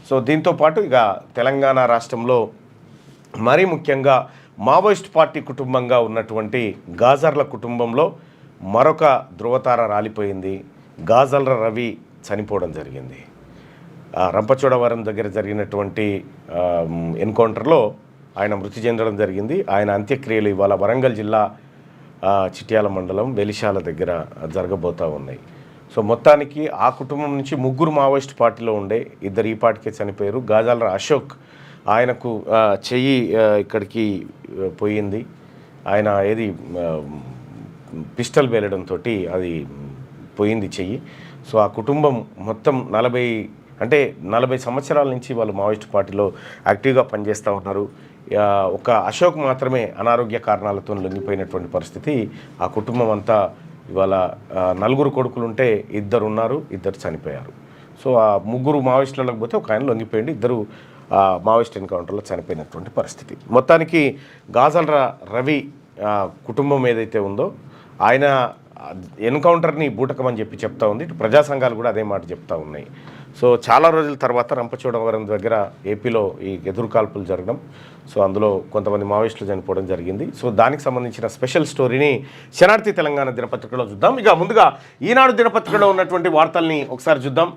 So దీంతో పాటు ఇక తెలంగాణ రాష్ట్రంలో మరీ ముఖ్యంగా మావోయిస్ట్ పార్టీ కుటుంబంగా ఉన్నటువంటి గాజర్ల కుటుంబంలో మరొక ధృవతార రాలిపోయింది. గాజర్ల రవి చనిపోవడం జరిగింది. రంపచోడవరం దగ్గర జరిగినటువంటి ఎన్కౌంటర్లో ఆయన మృతి చెందడం జరిగింది. ఆయన అంత్యక్రియలు ఇవాళ వరంగల్ జిల్లా చిట్యాల మండలం వెలిశాల దగ్గర జరగబోతూ ఉన్నాయి. సో మొత్తానికి ఆ కుటుంబం నుంచి 3 మావోయిస్ట్ పార్టీలో ఉండే, 2 ఈ పార్టీకే చనిపోయారు. గాజాల అశోక్ ఆయనకు చెయ్యి ఇక్కడికి పోయింది. ఆయన పిస్టల్ వేలడంతో అది పోయింది చెయ్యి. సో ఆ కుటుంబం మొత్తం 40 సంవత్సరాల నుంచి వాళ్ళు మావోయిస్ట్ పార్టీలో యాక్టివ్గా పనిచేస్తూ ఉన్నారు. ఒక అశోక్ మాత్రమే అనారోగ్య కారణాలతో లొంగిపోయినటువంటి పరిస్థితి. ఆ కుటుంబం అంతా ఇవాళ 4 కొడుకులుంటే 2 ఉన్నారు, 2 చనిపోయారు. సో ఆ 3 మావోయిస్టులకు పోతే ఒక ఆయన లొంగిపోయింది, 2 మావోయిస్ట్ ఎన్కౌంటర్లో చనిపోయినటువంటి పరిస్థితి. మొత్తానికి గాజర్ల రవి కుటుంబం ఏదైతే ఉందో ఆయన ఎన్కౌంటర్ని బూటకమని చెప్తా ఉంది. ఇటు ప్రజా సంఘాలు కూడా అదే మాట చెప్తా ఉన్నాయి. సో చాలా రోజుల తర్వాత రంపచోడవరం దగ్గర ఏపీలో ఈ ఎదురు కాల్పులు జరగడం, సో అందులో కొంతమంది మావోయిస్టులు చనిపోవడం జరిగింది. సో దానికి సంబంధించిన స్పెషల్ స్టోరీని శనార్థి తెలంగాణ దినపత్రికలో చూద్దాం. ఇక ముందుగా ఈనాడు దినపత్రికలో ఉన్నటువంటి వార్తల్ని ఒకసారి చూద్దాం.